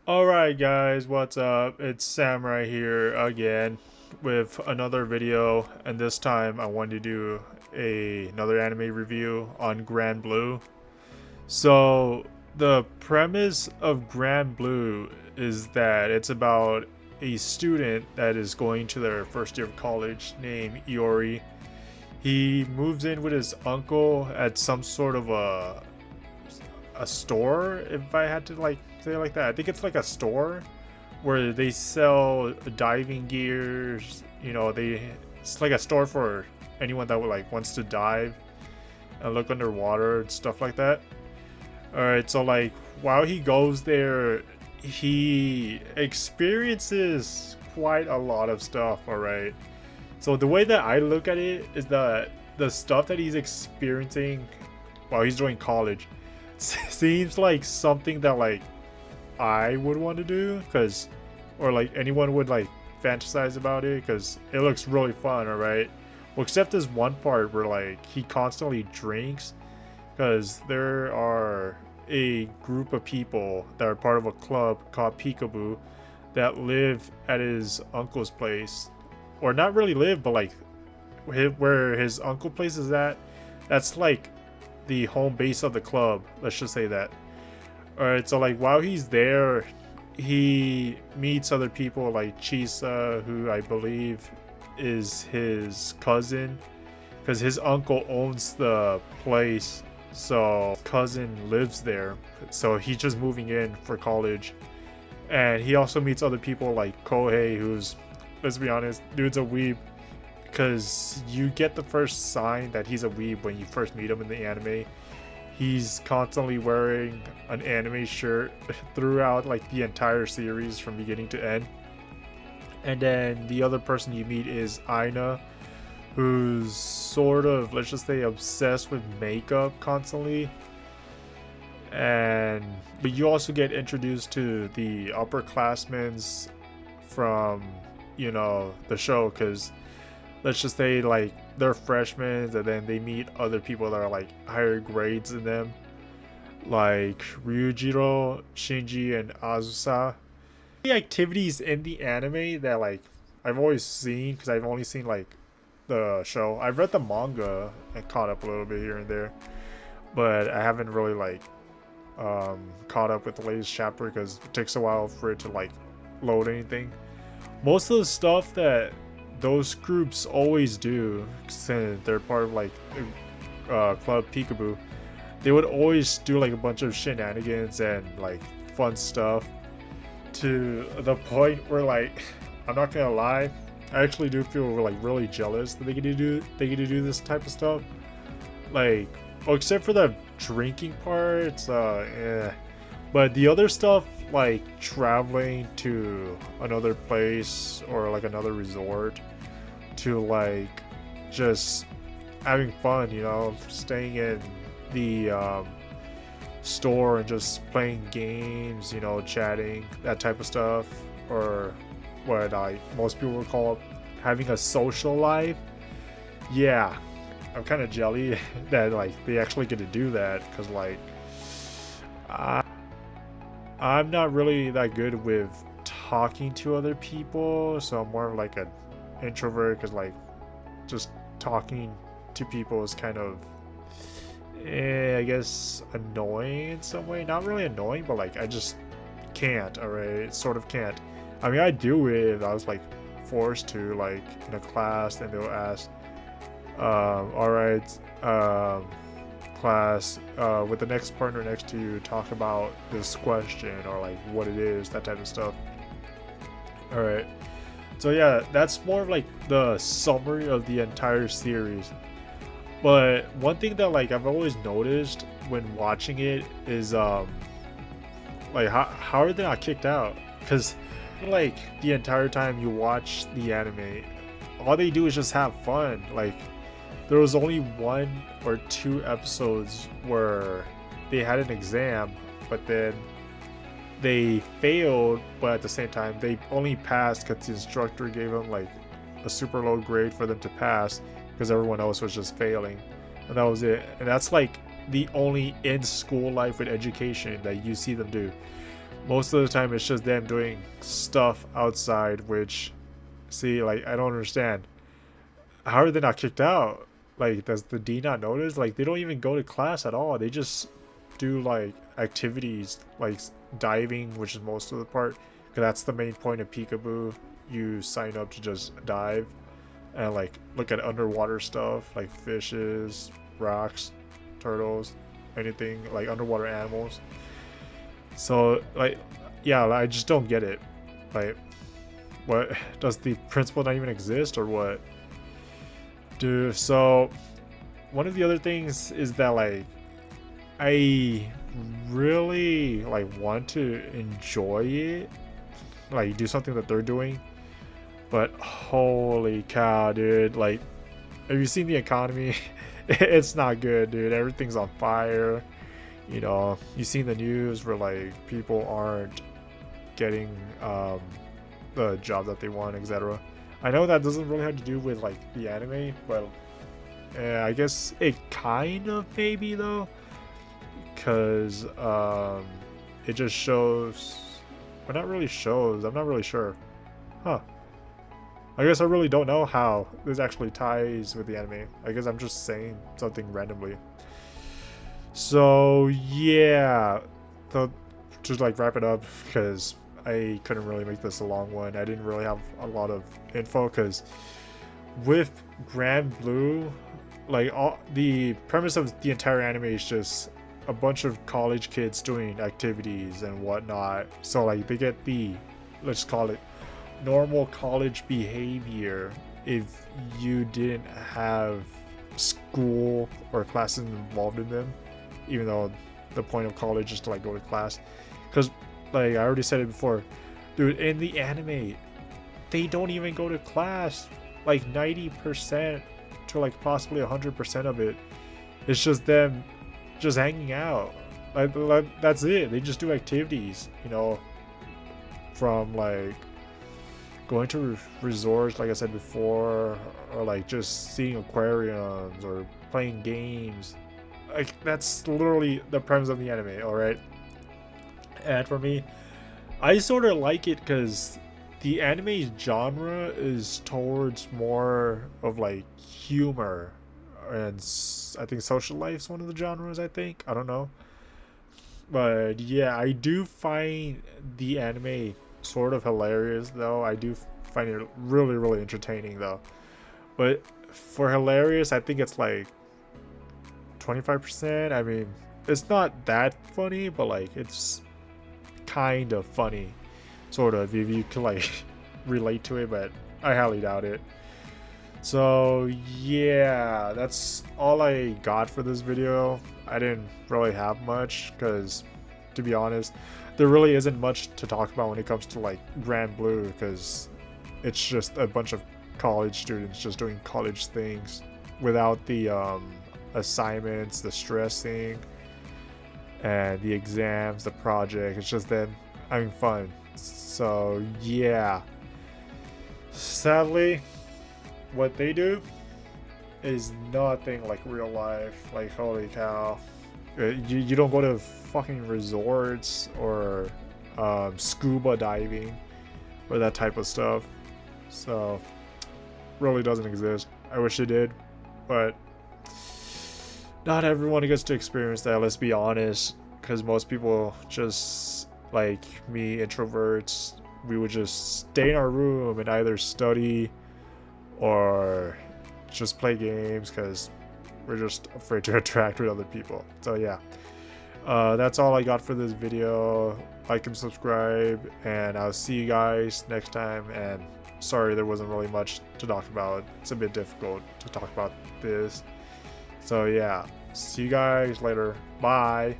Alright guys, what's up? It's Samurai here again with another video, and this time I wanted to do another anime review on Grand Blue. So the premise of Grand Blue is that it's about a student that is going to their first year of college named Iori. He moves in with his uncle at some sort of a store, if I had to like say it like that. I think it's like a store where they sell diving gears. It's like a store for anyone that would like wants to dive and look underwater and stuff like that. All right, so like while he goes there, he experiences quite a lot of stuff. All right, so the way that I look at it is that the stuff that he's experiencing while he's doing college seems like something that like I would want to do, or like anyone would like fantasize about it, because it looks really fun. All right, well, except this one part where like he constantly drinks, because there are a group of people that are part of a club called Peekaboo that live at his uncle's place, or not really live, but like where his uncle place is at. That's like the home base of the club, let's just say that. All right, so like while he's there, he meets other people like Chisa, who I believe is his cousin, because his uncle owns the place, so his cousin lives there, so he's just moving in for college. And he also meets other people like Kohei, who's, let's be honest, dude's a weeb, because you get the first sign that he's a weeb when you first meet him in the anime. He's constantly wearing an anime shirt throughout like the entire series from beginning to end. And then the other person you meet is Aina, who's sort of, let's just say, obsessed with makeup constantly. But you also get introduced to the upperclassmen from, the show, because let's just say like they're freshmen, and then they meet other people that are like higher grades than them, like Ryujiro, Shinji, and Azusa. The activities in the anime that like I've always seen, because I've only seen like the show. I've read the manga and caught up a little bit here and there, but I haven't really like caught up with the latest chapter, because it takes a while for it to like load anything. Most of the stuff that those groups always do, since they're part of like Club Peekaboo, they would always do like a bunch of shenanigans and like fun stuff, to the point where like I'm not gonna lie, I actually do feel like really jealous that they get to do this type of stuff. Like, well, except for the drinking parts, but the other stuff, like traveling to another place or like another resort to like just having fun, staying in the store and just playing games, chatting, that type of stuff, or what most people would call having a social life. Yeah, I'm kind of jelly that like they actually get to do that, because like I'm not really that good with talking to other people, so I'm more of like an introvert, because like just talking to people is kind of I guess annoying in some way. Not really annoying, but like I just can't. Alright, sort of can't. I mean, I do it if I was like forced to, like in a class, and they'll ask, alright, class, with the next partner next to you, talk about this question, or like what it is, that type of stuff. All right, so yeah, that's more of like the summary of the entire series. But one thing that like I've always noticed when watching it is like how are they not kicked out? Because like the entire time you watch the anime, all they do is just have fun. Like there was only 1 or 2 episodes where they had an exam, but then they failed, but at the same time they only passed because the instructor gave them like a super low grade for them to pass, because everyone else was just failing, and that was it. And that's like the only in school life with education that you see them do. Most of the time it's just them doing stuff outside, which, see, like, I don't understand. How are they not kicked out? Like, does the D not notice? Like, they don't even go to class at all. They just do, like, activities, like diving, which is most of the part. Because that's the main point of Peekaboo. You sign up to just dive and, like, look at underwater stuff, like fishes, rocks, turtles, anything, like, underwater animals. So, like, yeah, I just don't get it. Like, what? Does the principal not even exist, or what? Dude, so one of the other things is that, like, I really, like, want to enjoy it, like, do something that they're doing, but holy cow, dude, like, have you seen the economy? It's not good, dude. Everything's on fire. You know, you seen the news where, like, people aren't getting the job that they want, etc. I know that doesn't really have to do with, like, the anime, but I guess it kind of maybe, though, because it just shows, or not really shows, I'm not really sure. Huh. I guess I really don't know how this actually ties with the anime. I guess I'm just saying something randomly. So yeah, to like wrap it up, because I couldn't really make this a long one. I didn't really have a lot of info, because with Grand Blue, like, all the premise of the entire anime is just a bunch of college kids doing activities and whatnot. So, like, they get the, let's call it, normal college behavior if you didn't have school or classes involved in them, even though the point of college is to, like, go to class. Because, like, I already said it before, dude, in the anime they don't even go to class. Like 90% to, like, possibly 100% of it, it's just them just hanging out. Like, that's it. They just do activities, you know, from, like, going to resorts, like I said before, or, like, just seeing aquariums or playing games. Like, that's literally the premise of the anime, alright? And for me, I sort of like it because the anime genre is towards more of, like, humor, and I think social life's one of the genres, I think. I don't know. But yeah, I do find the anime sort of hilarious, though. I do find it really, really entertaining, though. But for hilarious, I think it's like 25%. I mean, it's not that funny, but, like, it's kind of funny, sort of, if you can, like, relate to it, but I highly doubt it. So yeah, that's all I got for this video. I didn't really have much because, to be honest, there really isn't much to talk about when it comes to, like, Grand Blue, because it's just a bunch of college students just doing college things without the assignments, the stressing, and the exams, the project. It's just them having fun. So yeah, sadly, what they do is nothing like real life. Like, holy cow, you don't go to fucking resorts or scuba diving or that type of stuff. So really doesn't exist. I wish it did, but not everyone gets to experience that, let's be honest, because most people, just like me, introverts, we would just stay in our room and either study or just play games because we're just afraid to interact with other people. So yeah, that's all I got for this video. Like and subscribe, and I'll see you guys next time. And sorry there wasn't really much to talk about. It's a bit difficult to talk about this. So yeah, see you guys later. Bye.